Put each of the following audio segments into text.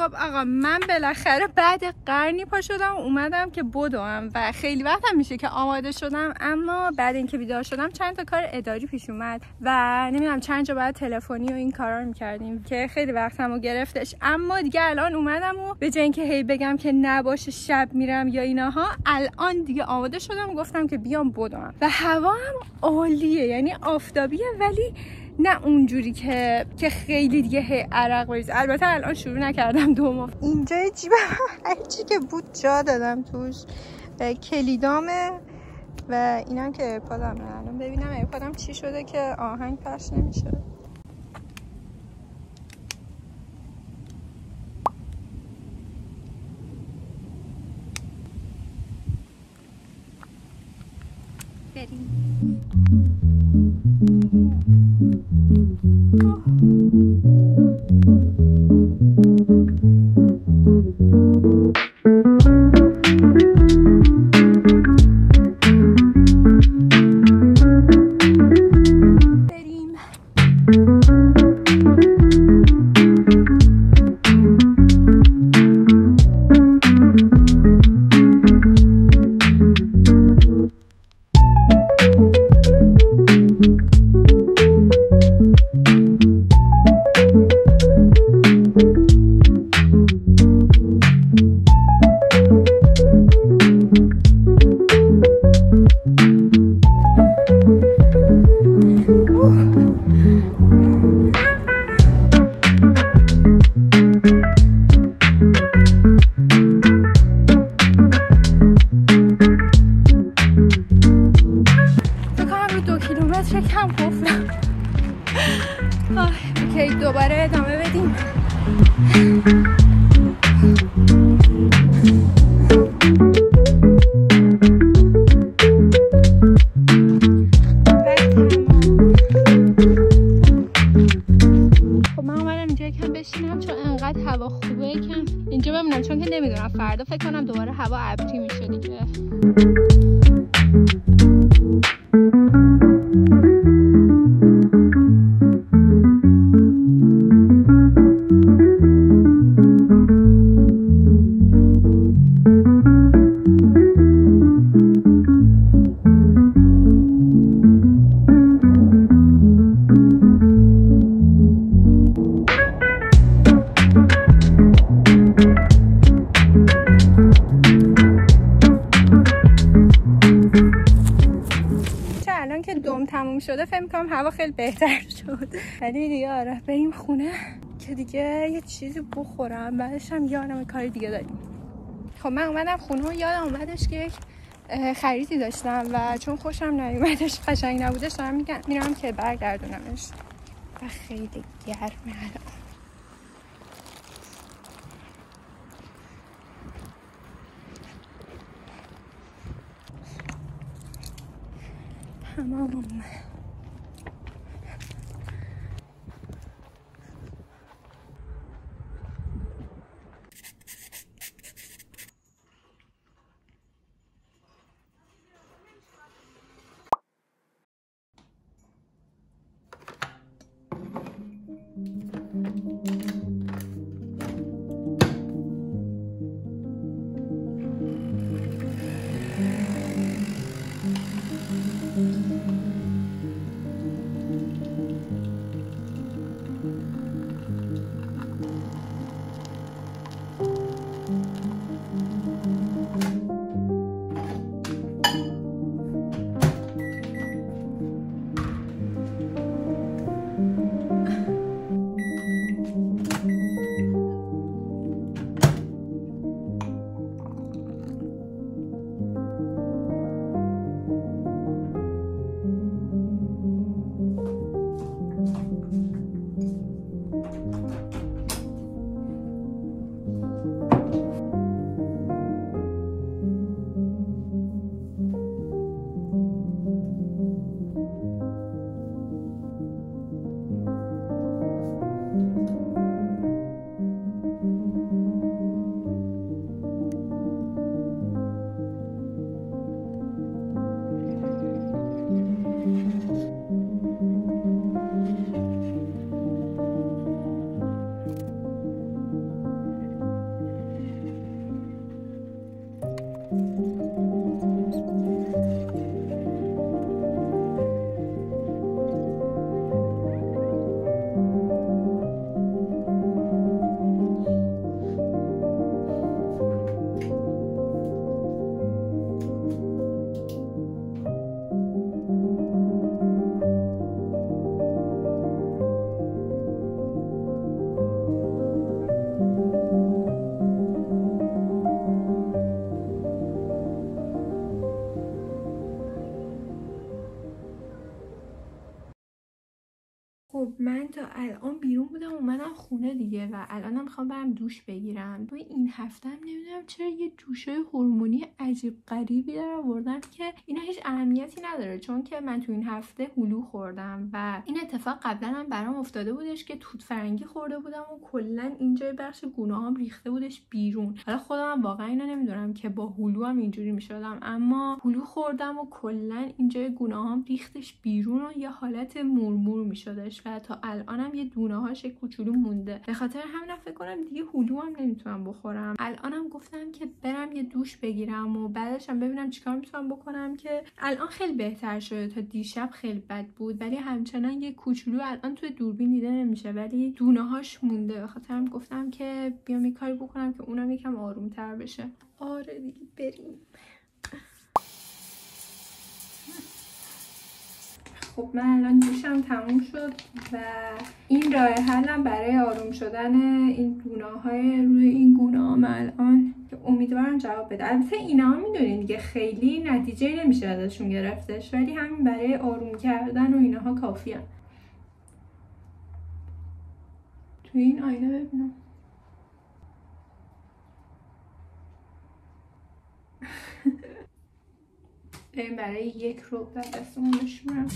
خب آقا من بالاخره بعد قرنی پا شدم اومدم که بدوم و خیلی وقتم میشه که آماده شدم، اما بعد اینکه بیدار شدم چند تا کار اداری پیش اومد و نمیدونم چند جا بعد تلفنی و این کارا رو میکردیم که خیلی وقتمو گرفتش. اما دیگه الان اومدم و به جای اینکه هی بگم که نباشه شب میرم یا ایناها، الان دیگه آماده شدم و گفتم که بیام بدوم و هوا هم عالیه، یعنی آفتابیه ولی نه اونجوری که خیلی دیگه هی عرق بریزه. البته الان شروع نکردم دوم. اینجا جیبم هرچی که بود جا دادم توش، کلیدامه و اینم که ایرپادمه. الان ببینم ایرپادم چی شده که آهنگ پخش نمیشه. بریم. اوکی دوباره ادامه بدیم. خب من اومدم اینجا یکم بشینم چون انقدر هوا خوبه، یکم اینجا بمونم چون که نمیدونم فردا فکر کنم دوباره هوا ابری میشه دیگه. دوم تموم شده فکر می‌کنم هوا خیلی بهتر شد، ولی دیگه آره بریم خونه که دیگه یه چیزی بخورم، بعدش هم یادم کار دیگه داریم. خب من اومدم خونه و یادم اومدش که یک خریدی داشتم و چون خوشم نیومدش، قشنگ نبودش، دارم میرم که برگردونمش و خیلی گرمه الان. تمام. خب من تا الان بیرون بودم اومدم خونه دیگه و الانم میخوام برم دوش بگیرم. تو این هفته هم نمیدونم چرا یه جوشای هورمونی عجیب غریبی دارم آوردن که اینا هیچ اهمیتی نداره، چون که من تو این هفته هلو خوردم و این اتفاق قبلا هم برام افتاده بودش که توت فرنگی خورده بودم و کلا اینجای بخش گونه‌هام ریخته بودش بیرون. حالا خودم واقعا اینو نمیدونم که با هلو هم اینجوری میشدم، اما هلو خوردم و کلا اینجای گونه‌هام ریختش بیرون و یه حالت مورمور میشدش و تا الانم یه دونه‌هاش کوچولو مونده. به خاطر همین فکر کنم دیگه هلو هم نمیتونم بخورم. الانم گفتم که برم یه دوش بگیرم و بعدش هم ببینم چیکار میتونم بکنم که الان خیلی بهتر شده. تا دیشب خیلی بد بود ولی همچنان یه کوچولو الان توی دوربین دیده نمیشه ولی دونه‌هاش مونده. به خاطر همین گفتم که بیام یه کاری بکنم که اونم یکم آروم‌تر بشه. آره دیگه بریم. خب من الان دوشم تموم شد و این راه حلم برای آروم شدن این گونه‌های روی این گونه‌هام الان که امیدوارم جواب بده. البته اینا هم میدونین دیگه خیلی نتیجه نمیشه ازشون گرفتش ولی همین برای آروم کردن و اینها کافیه. تو این آینه ببینم. بریم برای 1 ربع دستمون بشورم.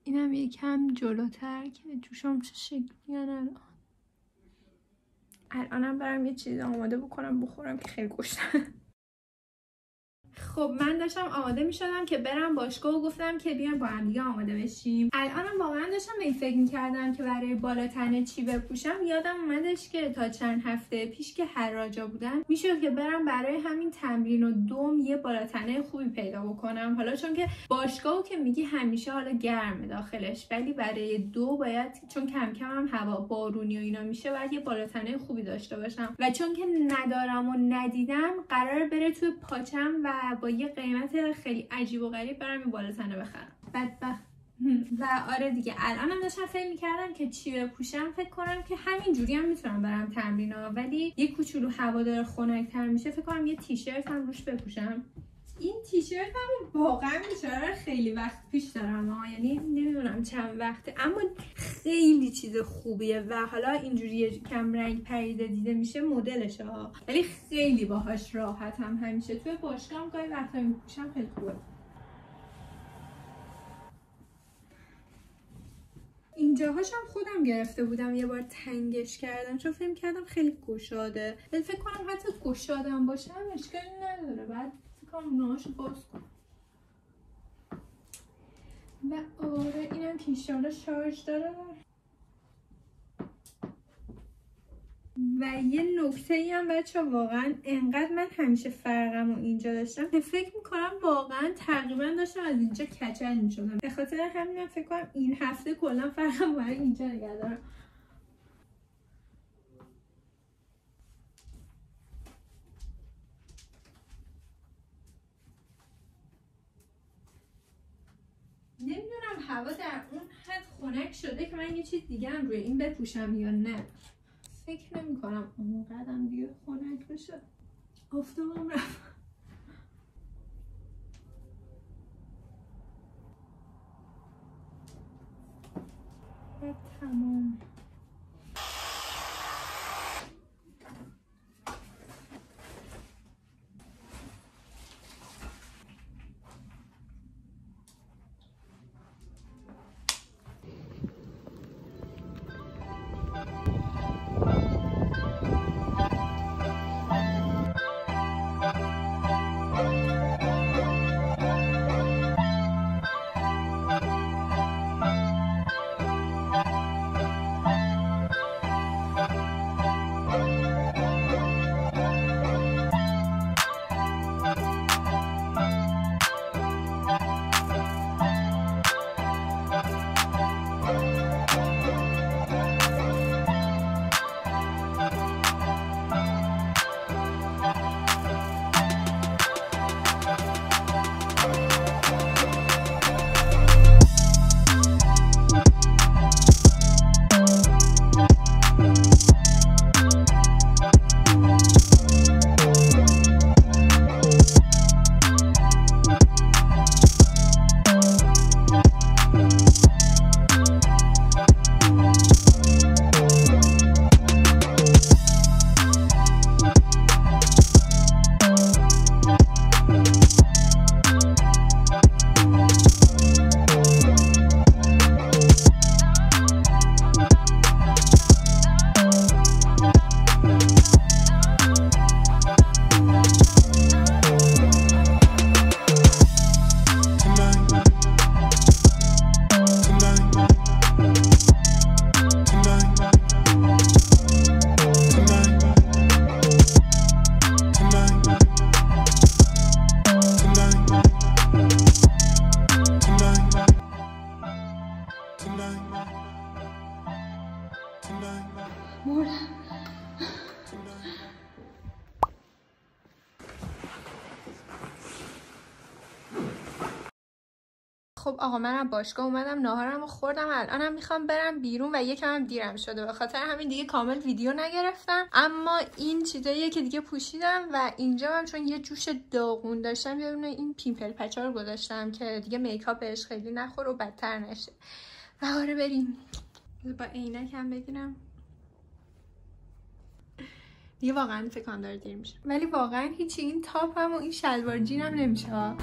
اینم یکم جلوتر که جوشم چه شکلیه. الانم برم یه چیز آماده بکنم بخورم که خیلی گشنمه. خب من داشتم آماده می شدم که برم باشگاه و گفتم که بیان با هم دیگه آماده بشیم. الانم واقعا داشتم به این فکر می‌کردم که برای بالا تنه چی بپوشم. یادم اومدش که تا چند هفته پیش که حراجا بودم میشد که برم برای همین تمرین و دوم یه بالا تنه خوبی پیدا بکنم. حالا چون که باشگاهو که میگی همیشه حالا گرمه داخلش ولی برای دو باید چون کم کم هم هوا بارونی و اینا میشه باید یه بالا تنه خوبی داشته باشم و چون که ندارم و ندیدم قرار بره توی پاچم و با یه قیمت خیلی عجیب و غریب برام این بالا تنه بخرم. بدبخت. و آره دیگه الانم داشتم فکر می‌کردم که چی بپوشم. فکر کنم که همین جوری هم میتونم برم تمرینا ولی یه کوچولو هوادار خنک‌تر میشه. فکر کنم یه تیشرت هم روش بپوشم. این تیشرت هم واقعا بیچاره خیلی وقت پیش دارم یعنی نمیدونم چند وقته اما خیلی چیز خوبیه و حالا اینجوری کم رنگ پریده دیده میشه مدلشه ولی خیلی باهاش راحتم. همیشه توی باشگاه هم گاهی وقتا میپوشم خیلی خوبه. اینجاهاش هم خودم گرفته بودم یه بار تنگش کردم چون فکر کردم خیلی گشاده. فکر کنم حتی گشادم باشم اشکالی نداره. بعد ناشو باز کن. و آره اینم که ایشالا شارژ داره. و یه نکته ای هم بچه واقعا انقدر من همیشه فرقم و اینجا داشتم که فکر میکنم واقعا تقریبا داشتم از اینجا کچل میشدم. به خاطر همینم فکر کنم این هفته کلا فرقم برای اینجا نگه دارم. نمیدونم هوا در اون حد خنک شده که من یه چیز دیگه هم روی این بپوشم یا نه. فکر نمی کنم اونقدرم دیگه خنک بشه. آفتابم رفت. تمام. خب آقا منم باشگاه اومدم ناهارمو خوردم، الانم میخوام برم بیرون و یکم هم دیرم شده، به خاطر همین دیگه کامل ویدیو نگرفتم. اما این چیزاییه که دیگه پوشیدم و اینجا هم چون یه جوش داغون داشتم یه دونه این پیمپل پچا رو گذاشتم که دیگه میکاپ بهش خیلی نخوره و بدتر نشه. و آره بریم. با عینک هم بگیرم دیگه، واقعا فکر کنم داره دیر میشه، ولی واقعا هیچی این تاپم و این شلوار جینم نمیشه.